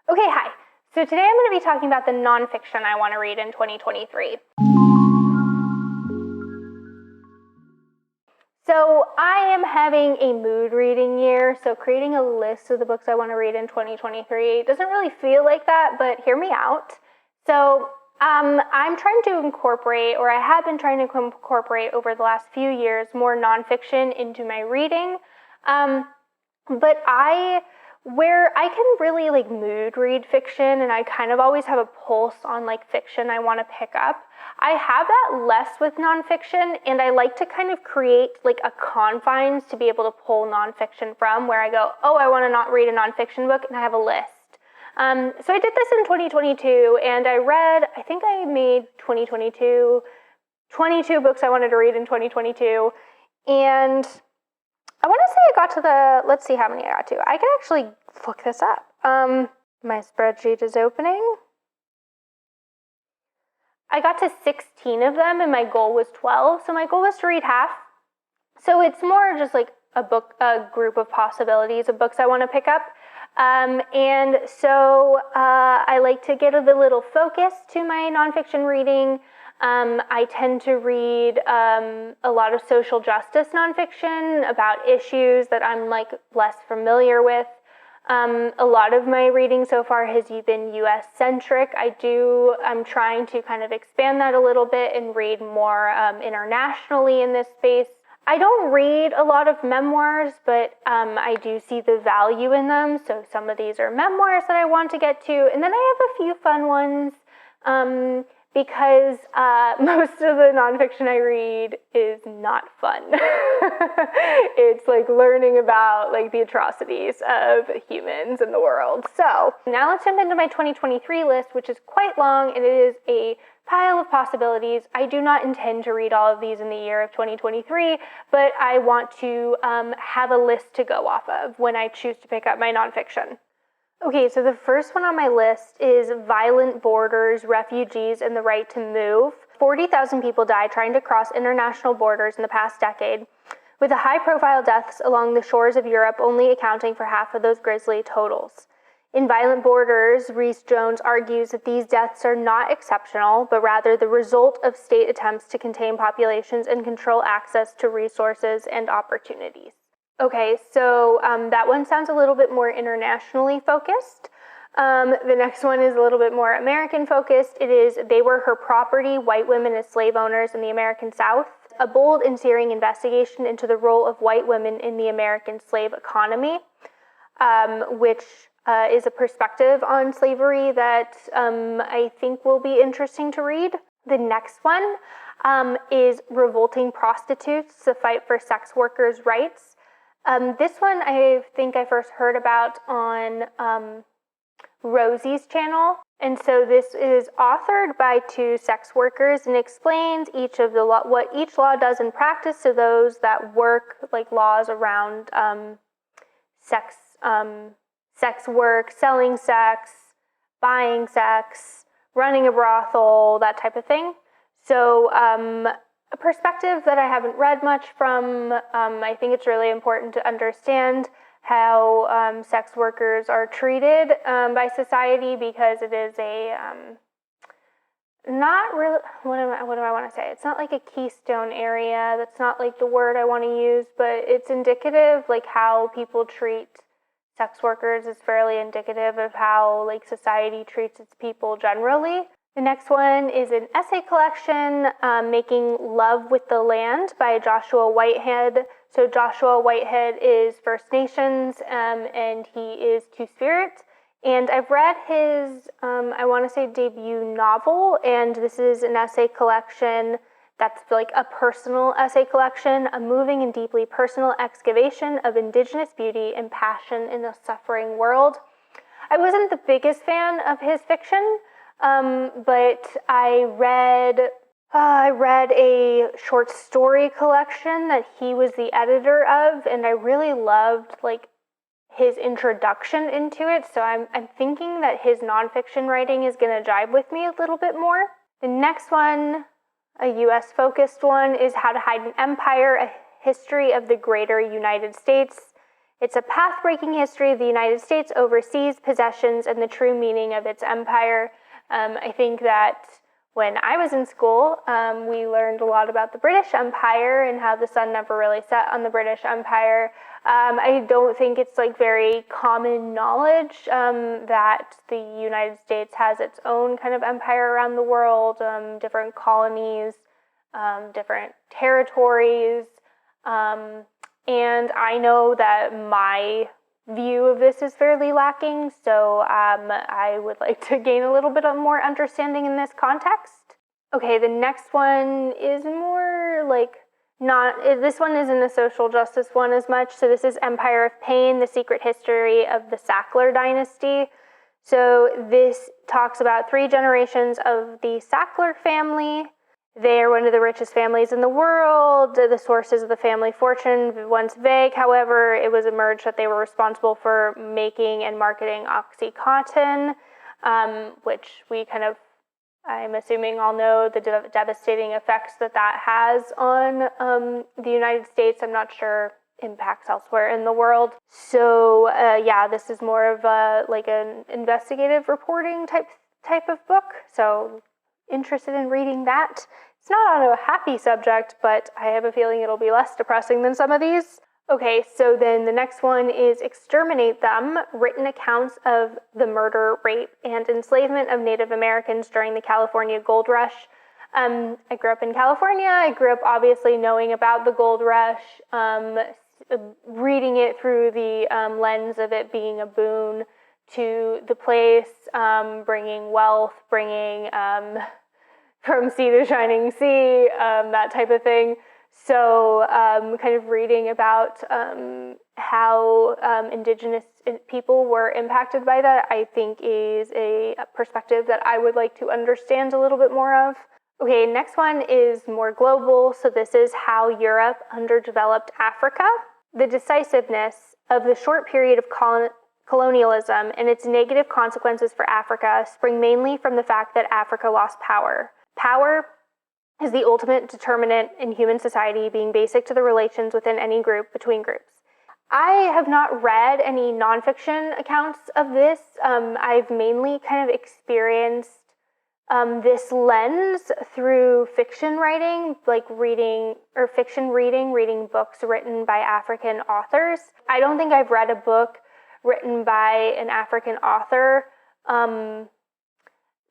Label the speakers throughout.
Speaker 1: Okay, hi. So today I'm going to be talking about the nonfiction I want to read in 2023. So I am having a mood reading year, so creating a list of the books I want to read in 2023 doesn't really feel like that, but hear me out. So I'm trying to incorporate, or I have been trying to incorporate over the last few years, more nonfiction into my reading. But where I can really mood read fiction, and I kind of always have a pulse on fiction I want to pick up. I have that less with nonfiction, and I like to kind of create a confines to be able to pull nonfiction from, where I go, oh, I want to not read a nonfiction book, and I have a list. So I did this in 2022, and I think I made 22 books I wanted to read in 2022, and I want to say I got to let's see how many I got to. I can actually look this up. My spreadsheet is opening. I got to 16 of them, and my goal was 12, so my goal was to read half. So it's more just a group of possibilities of books I want to pick up. And so I like to get a little focus to my nonfiction reading. I tend to read a lot of social justice nonfiction about issues that I'm less familiar with. A lot of my reading so far has been US-centric. I'm trying to kind of expand that a little bit and read more internationally in this space. I don't read a lot of memoirs, but I do see the value in them. So some of these are memoirs that I want to get to. And then I have a few fun ones because most of the nonfiction I read is not fun. It's learning about the atrocities of humans in the world. So now let's jump into my 2023 list, which is quite long, and it is a pile of possibilities. I do not intend to read all of these in the year of 2023, but I want to have a list to go off of when I choose to pick up my nonfiction. Okay, so the first one on my list is Violent Borders, Refugees, and the Right to Move. 40,000 people died trying to cross international borders in the past decade, with the high-profile deaths along the shores of Europe only accounting for half of those grisly totals. In Violent Borders, Rhys-Jones argues that these deaths are not exceptional, but rather the result of state attempts to contain populations and control access to resources and opportunities. Okay, so that one sounds a little bit more internationally focused. The next one is a little bit more American focused. It is They Were Her Property, White Women as Slave Owners in the American South, a bold and searing investigation into the role of white women in the American slave economy, which is a perspective on slavery that I think will be interesting to read. The next one is Revolting Prostitutes, the Fight for Sex Workers' Rights. This one I think I first heard about on Rosie's channel. And so this is authored by two sex workers and explains what each law does in practice to those that work, laws around sex work, selling sex, buying sex, running a brothel, that type of thing. So a perspective that I haven't read much from. I think it's really important to understand how sex workers are treated by society, because it is not really, what do I want to say? It's not a keystone area. That's not the word I want to use, but it's indicative, how people treat sex workers is fairly indicative of how society treats its people generally. The next one is an essay collection, Making Love with the Land by Joshua Whitehead. So Joshua Whitehead is First Nations, and he is Two-Spirit. And I've read his, I want to say, debut novel, and this is an essay collection that's a personal essay collection, a moving and deeply personal excavation of Indigenous beauty and passion in a suffering world. I wasn't the biggest fan of his fiction, but I read a short story collection that he was the editor of, and I really loved his introduction into it. So I'm thinking that his nonfiction writing is going to jive with me a little bit more. The next one, a US focused one, is How to Hide an Empire: A History of the Greater United States. It's a path-breaking history of the United States overseas possessions and the true meaning of its empire. I think that when I was in school, we learned a lot about the British Empire and how the sun never really set on the British Empire. I don't think it's like very common knowledge that the United States has its own kind of empire around the world, different colonies, different territories. And I know that my view of this is fairly lacking, so I would like to gain a little bit of more understanding in this context. Okay, the next one is more like this one isn't a social justice one as much, so this is Empire of Pain, The Secret History of the Sackler Dynasty. So this talks about 3 generations of the Sackler family. They are one of the richest families in the world. The sources of the family fortune, once vague, however, it was emerged that they were responsible for making and marketing OxyContin, which we kind of, I'm assuming all know the devastating effects that has on the United States. I'm not sure impacts elsewhere in the world. So yeah, this is more of like an investigative reporting type of book. So interested in reading that. It's not on a happy subject, but I have a feeling it'll be less depressing than some of these. Okay, so then the next one is Exterminate Them, Written Accounts of the Murder, Rape, and Enslavement of Native Americans During the California Gold Rush. I grew up in California. I grew up obviously knowing about the gold rush, reading it through the lens of it being a boon to the place, bringing wealth, bringing from sea to shining sea, that type of thing. So kind of reading about how indigenous people were impacted by that, I think is a perspective that I would like to understand a little bit more of. Okay, next one is more global. So this is How Europe Underdeveloped Africa. The decisiveness of the short period of colonialism and its negative consequences for Africa spring mainly from the fact that Africa lost power. Power is the ultimate determinant in human society, being basic to the relations within any group between groups. I have not read any nonfiction accounts of this. I've mainly kind of experienced this lens through fiction writing, like reading books written by African authors. I don't think I've read a book written by an African author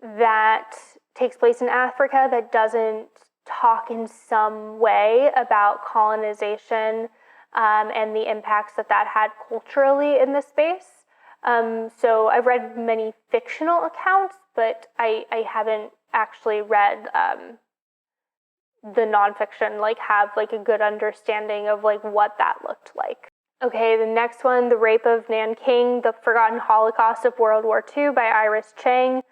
Speaker 1: that takes place in Africa that doesn't talk in some way about colonization and the impacts that had culturally in the space. So I've read many fictional accounts, but I haven't actually read the nonfiction, like have like a good understanding of like what that looked like. Okay, the next one, The Rape of Nanking, The Forgotten Holocaust of World War II by Iris Chang.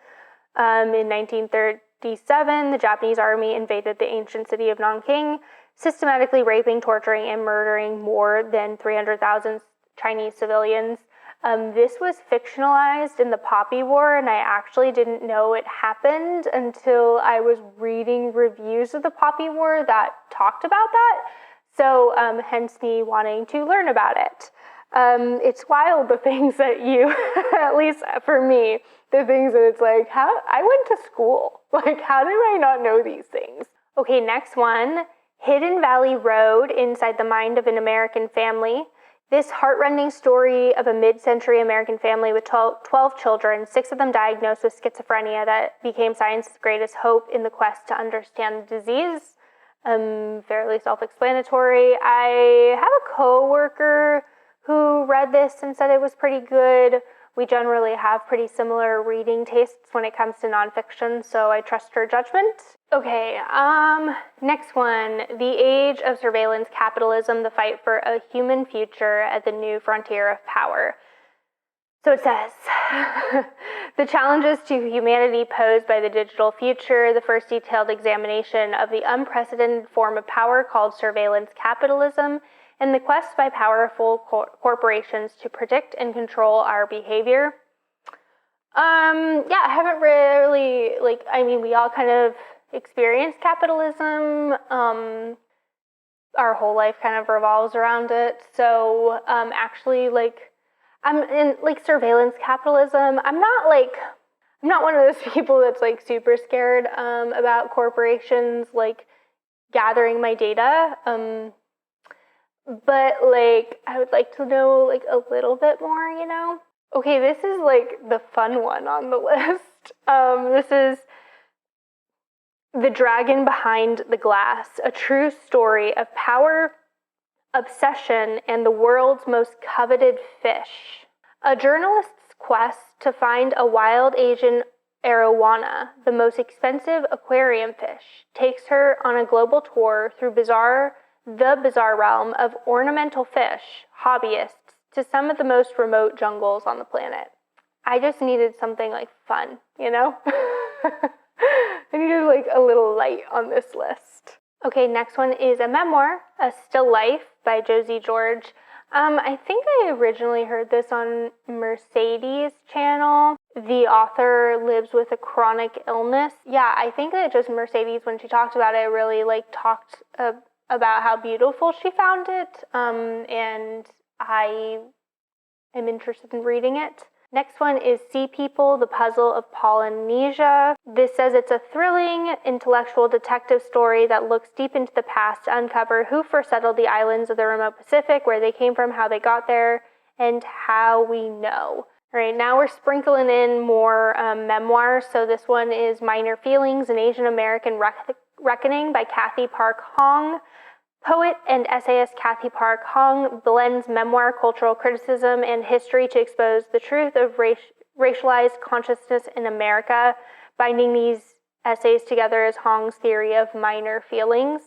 Speaker 1: In 1937, the Japanese army invaded the ancient city of Nanking, systematically raping, torturing, and murdering more than 300,000 Chinese civilians. This was fictionalized in the Poppy War, and I actually didn't know it happened until I was reading reviews of the Poppy War that talked about that. So hence me wanting to learn about it. It's wild, the things that you, at least for me, the things that it's like, how I went to school. Like, how did I not know these things? Okay, next one, Hidden Valley Road, Inside the Mind of an American Family. This heartrending story of a mid-century American family with 12 children, 6 of them diagnosed with schizophrenia, that became science's greatest hope in the quest to understand the disease. Fairly self-explanatory. I have a coworker who read this and said it was pretty good. We generally have pretty similar reading tastes when it comes to nonfiction, so I trust her judgment. Okay, next one, The Age of Surveillance Capitalism, The Fight for a Human Future at the New Frontier of Power. So it says, the challenges to humanity posed by the digital future, the first detailed examination of the unprecedented form of power called surveillance capitalism, and the quest by powerful corporations to predict and control our behavior. I haven't really, we all kind of experience capitalism our whole life kind of revolves around it. So actually, like, I'm in like surveillance capitalism. I'm not one of those people that's like super scared about corporations like gathering my data. But like I would like to know like a little bit more, you know? Okay, this is like the fun one on the list. This is The Dragon Behind the Glass, a true story of power, obsession, and the world's most coveted fish. A journalist's quest to find a wild Asian arowana, the most expensive aquarium fish, takes her on a global tour through the bizarre realm of ornamental fish, hobbyists, to some of the most remote jungles on the planet. I just needed something like fun, you know? I needed like a little light on this list. Okay, next one is a memoir, A Still Life by Josie George. I think I originally heard this on Mercedes' channel. The author lives with a chronic illness. Yeah, I think that just Mercedes, when she talked about it, really like talked about how beautiful she found it, and I am interested in reading it. Next one is Sea People, The Puzzle of Polynesia. This says it's a thrilling, intellectual detective story that looks deep into the past to uncover who first settled the islands of the remote Pacific, where they came from, how they got there, and how we know. All right, now we're sprinkling in more memoirs. So this one is Minor Feelings, An Asian American Reckoning by Kathy Park Hong. Poet and essayist Kathy Park Hong blends memoir, cultural criticism, and history to expose the truth of racialized consciousness in America. Binding these essays together is Hong's theory of minor feelings.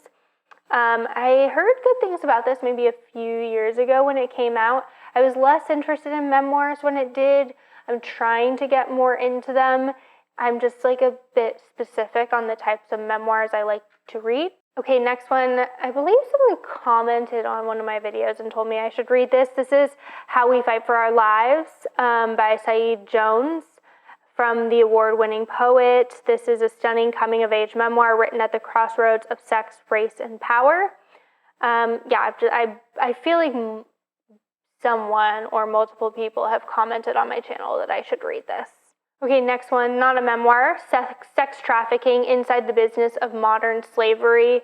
Speaker 1: I heard good things about this maybe a few years ago when it came out. I was less interested in memoirs when it did. I'm trying to get more into them. I'm just like a bit specific on the types of memoirs I like to read. Okay, next one. I believe someone commented on one of my videos and told me I should read this. This is How We Fight for Our Lives by Saeed Jones, from the award-winning poet. This is a stunning coming-of-age memoir written at the crossroads of sex, race, and power. I feel like someone or multiple people have commented on my channel that I should read this. Okay, next one, not a memoir, Sex Trafficking, Inside the Business of Modern Slavery.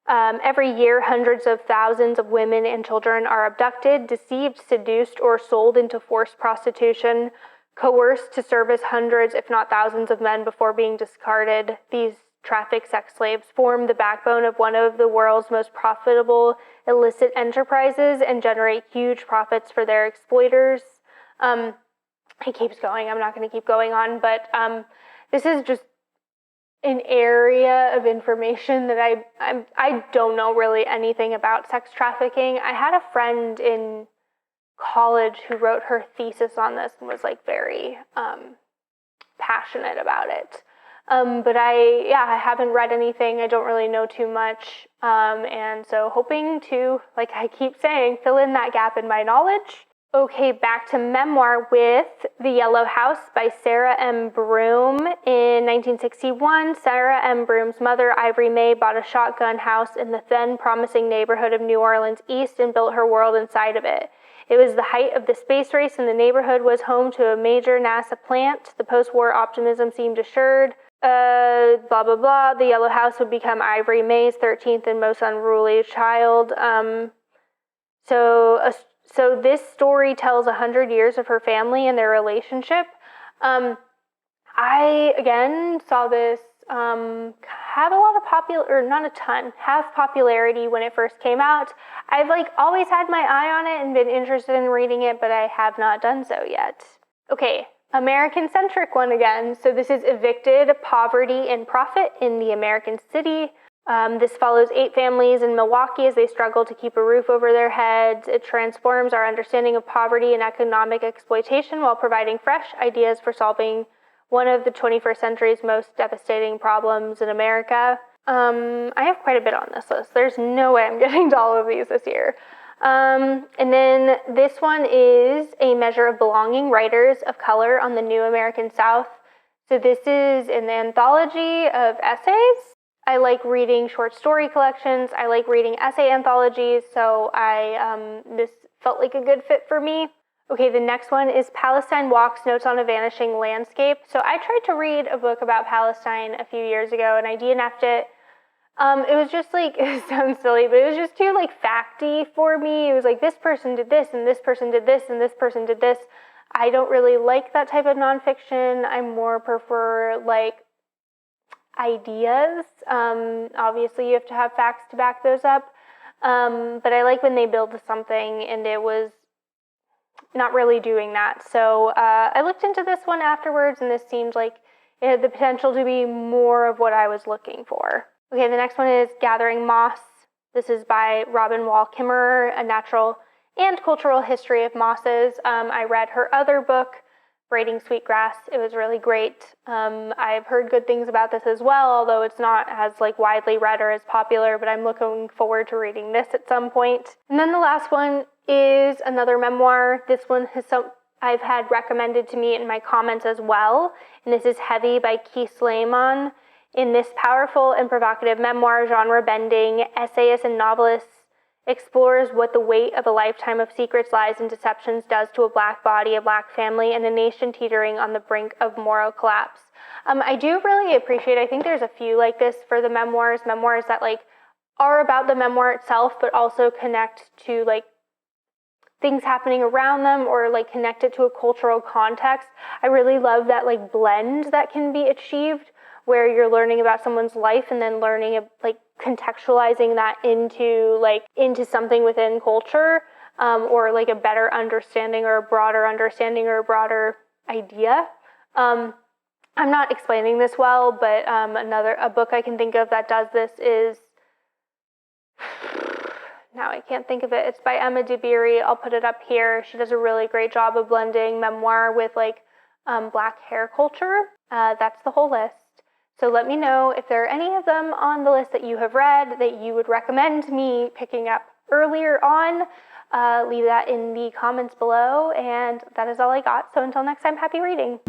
Speaker 1: Every year, hundreds of thousands of women and children are abducted, deceived, seduced, or sold into forced prostitution, coerced to service hundreds, if not thousands of men before being discarded. These trafficked sex slaves form the backbone of one of the world's most profitable illicit enterprises and generate huge profits for their exploiters. It keeps going. I'm not going to keep going on, but this is just an area of information that I don't know really anything about sex trafficking. I had a friend in college who wrote her thesis on this and was like very passionate about it. But I haven't read anything. I don't really know too much. And so hoping to, like I keep saying, fill in that gap in my knowledge. Okay, back to memoir with The Yellow House by Sarah M. Broom. In 1961, Sarah M. Broom's mother, Ivory May, bought a shotgun house in the then promising neighborhood of New Orleans East and built her world inside of it. It was the height of the space race, and the neighborhood was home to a major NASA plant. The post-war optimism seemed assured. Blah, blah, blah. The Yellow House would become Ivory May's 13th and most unruly child. So this story tells 100 years of her family and their relationship. I, again, saw this have a lot of have popularity when it first came out. I've always had my eye on it and been interested in reading it, but I have not done so yet. Okay, American-centric one again. So this is Evicted, Poverty and Profit in the American City. This follows 8 families in Milwaukee as they struggle to keep a roof over their heads. It transforms our understanding of poverty and economic exploitation while providing fresh ideas for solving one of the 21st century's most devastating problems in America. I have quite a bit on this list. There's no way I'm getting to all of these this year. And then this one is A Measure of Belonging, Writers of Color on the New American South. So this is an anthology of essays. I like reading short story collections. I like reading essay anthologies, so this felt like a good fit for me. Okay, the next one is Palestine Walks, Notes on a Vanishing Landscape. So I tried to read a book about Palestine a few years ago, and I DNF'd it. It was just like, it sounds silly, but it was just too like facty for me. It was like, this person did this, and this person did this, and this person did this. I don't really like that type of nonfiction. I more prefer like ideas. Obviously you have to have facts to back those up. But I like when they build something, and it was not really doing that. So I looked into this one afterwards, and this seemed like it had the potential to be more of what I was looking for. Okay, the next one is Gathering Moss. This is by Robin Wall Kimmerer, A Natural and Cultural History of Mosses. I read her other book, Braiding Sweetgrass. It was really great. I've heard good things about this as well, although it's not as like widely read or as popular, but I'm looking forward to reading this at some point. And then the last one is another memoir. This one I've had recommended to me in my comments as well, and this is Heavy by Keith Slayman. In this powerful and provocative memoir, genre-bending essayist and novelist explores what the weight of a lifetime of secrets, lies, and deceptions does to a Black body, a Black family, and a nation teetering on the brink of moral collapse. I do really appreciate, I think there's a few like this for the memoirs that like are about the memoir itself, but also connect to like things happening around them or like connect it to a cultural context. I really love that like blend that can be achieved, where you're learning about someone's life and then learning like contextualizing that into something within culture, or like a better understanding or a broader understanding or a broader idea. I'm not explaining this well, but a book I can think of that does this is, now I can't think of it. It's by Emma DeBerry. I'll put it up here. She does a really great job of blending memoir with like Black hair culture. That's the whole list. So let me know if there are any of them on the list that you have read that you would recommend me picking up earlier on. Leave that in the comments below, and that is all I got. So until next time, happy reading.